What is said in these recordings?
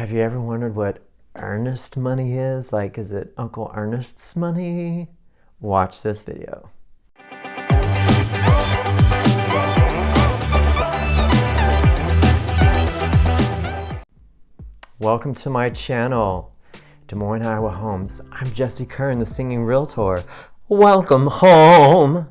Have you ever wondered what earnest money is? Like, is it Uncle Ernest's money? Watch this video. Welcome to my channel, Des Moines, Iowa Homes. I'm Jesse Kern, the singing realtor. Welcome home.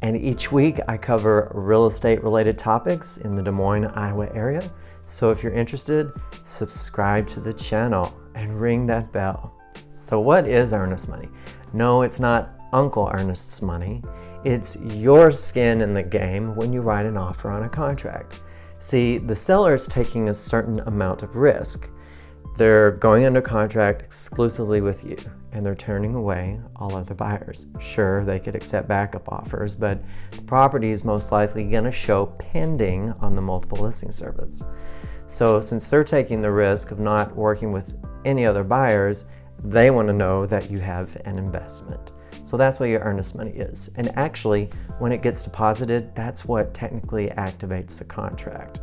And each week I cover real estate related topics in the Des Moines, Iowa area. So if you're interested, subscribe to the channel and ring that bell. So what is earnest money? No, it's not Uncle Ernest's money. It's your skin in the game when you write an offer on a contract. See, the seller is taking a certain amount of risk. They're going under contract exclusively with you, and they're turning away all other buyers. Sure, they could accept backup offers, but the property is most likely going to show pending on the multiple listing service. So since they're taking the risk of not working with any other buyers, they want to know that you have an investment. So that's what your earnest money is. And actually, when it gets deposited, that's what technically activates the contract.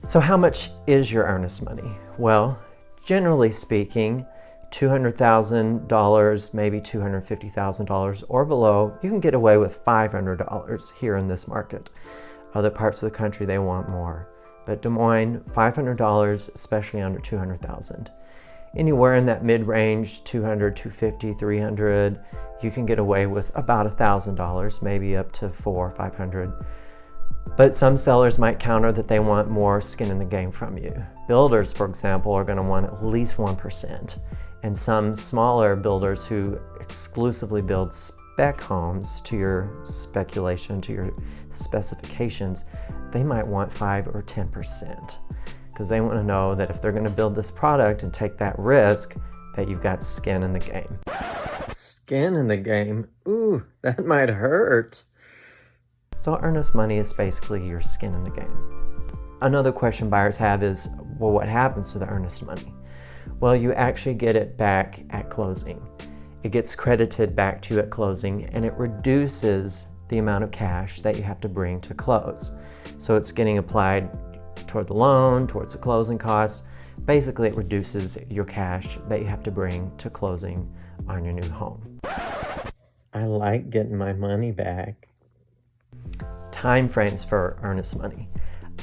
So how much is your earnest money? Well, generally speaking, $200,000, maybe $250,000 or below, you can get away with $500 here in this market. Other parts of the country, they want more. But Des Moines, $500, especially under $200,000. Anywhere in that mid-range, $200, $250, $300, you can get away with about $1,000, maybe up to $400, $500. But some sellers might counter that they want more skin in the game from you. Builders, for example, are going to want at least 1%. And some smaller builders who exclusively build spec homes to your speculation, to your specifications, they might want 5 or 10%. Because they want to know that if they're going to build this product and take that risk, that you've got skin in the game. Skin in the game? Ooh, that might hurt. So earnest money is basically your skin in the game. Another question buyers have is, well, what happens to the earnest money? Well, you actually get it back at closing. It gets credited back to you at closing, and it reduces the amount of cash that you have to bring to close. So it's getting applied toward the loan, towards the closing costs. Basically, it reduces your cash that you have to bring to closing on your new home. I like getting my money back. Time frames for earnest money.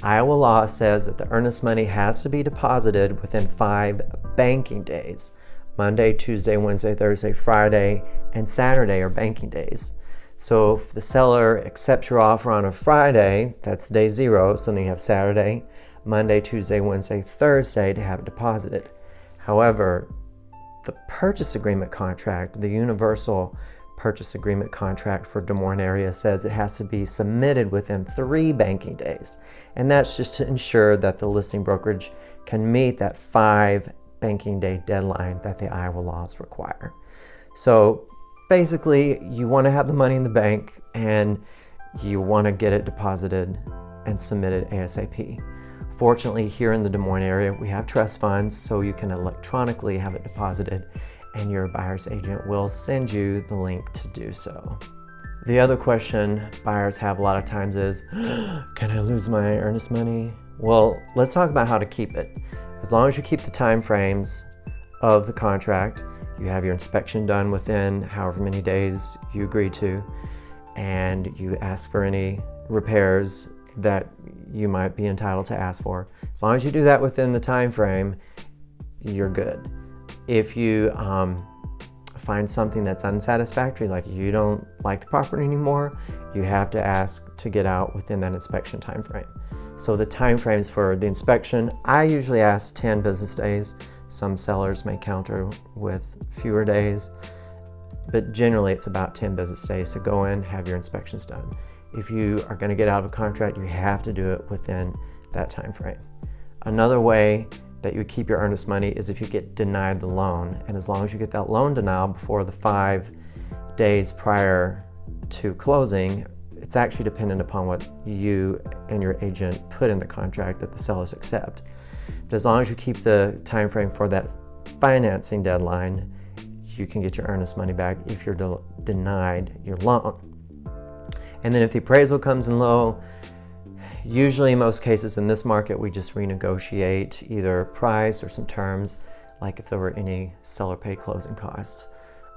Iowa law says that the earnest money has to be deposited within 5 banking days. Monday, Tuesday, Wednesday, Thursday, Friday, and Saturday are banking days. So if the seller accepts your offer on a Friday, that's day 0, so then you have Saturday, Monday, Tuesday, Wednesday, Thursday to have it deposited. However, the purchase agreement contract, the universal purchase agreement contract for Des Moines area says it has to be submitted within 3 banking days. And that's just to ensure that the listing brokerage can meet that 5 banking day deadline that the Iowa laws require. So basically, you want to have the money in the bank and you want to get it deposited and submitted ASAP. Fortunately, here in the Des Moines area, we have trust funds, so you can electronically have it deposited, and your buyer's agent will send you the link to do so. The other question buyers have a lot of times is, can I lose my earnest money? Well, let's talk about how to keep it. As long as you keep the time frames of the contract, you have your inspection done within however many days you agree to, and you ask for any repairs that you might be entitled to ask for. As long as you do that within the time frame, you're good. If you find something that's unsatisfactory, like you don't like the property anymore, you have to ask to get out within that inspection time frame. So the time frames for the inspection, I usually ask 10 business days. Some sellers may counter with fewer days, but generally it's about 10 business days to go in, have your inspections done. If you are going to get out of a contract, you have to do it within that time frame. Another way that you would keep your earnest money is if you get denied the loan. And as long as you get that loan denial before the 5 days prior to closing, it's actually dependent upon what you and your agent put in the contract that the sellers accept. But as long as you keep the time frame for that financing deadline, you can get your earnest money back if you're denied your loan. And then if the appraisal comes in low, Usually in most cases in this market, we just renegotiate either price or some terms, like if there were any seller paid closing costs.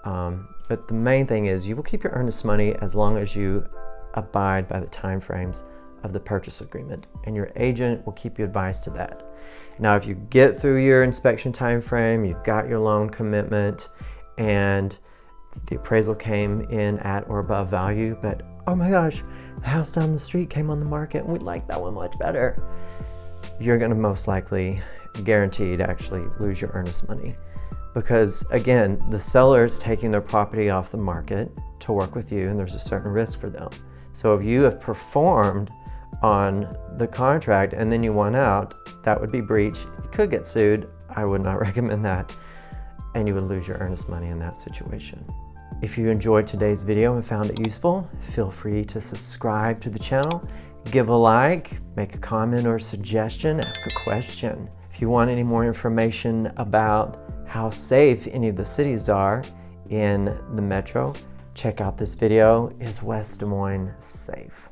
But the main thing is you will keep your earnest money as long as you abide by the time frames of the purchase agreement, and your agent will keep you advised to that. Now, if you get through your inspection time frame, you've got your loan commitment, and the appraisal came in at or above value, but oh my gosh, the house down the street came on the market and we like that one much better, you're going to most likely guaranteed actually lose your earnest money. Because again, the seller's taking their property off the market to work with you, and there's a certain risk for them. So if you have performed on the contract and then you want out, that would be breach. You could get sued. I would not recommend that. And you would lose your earnest money in that situation. If you enjoyed today's video and found it useful, feel free to subscribe to the channel, give a like, make a comment or a suggestion, ask a question. If you want any more information about how safe any of the cities are in the metro, check out this video. Is West Des Moines safe?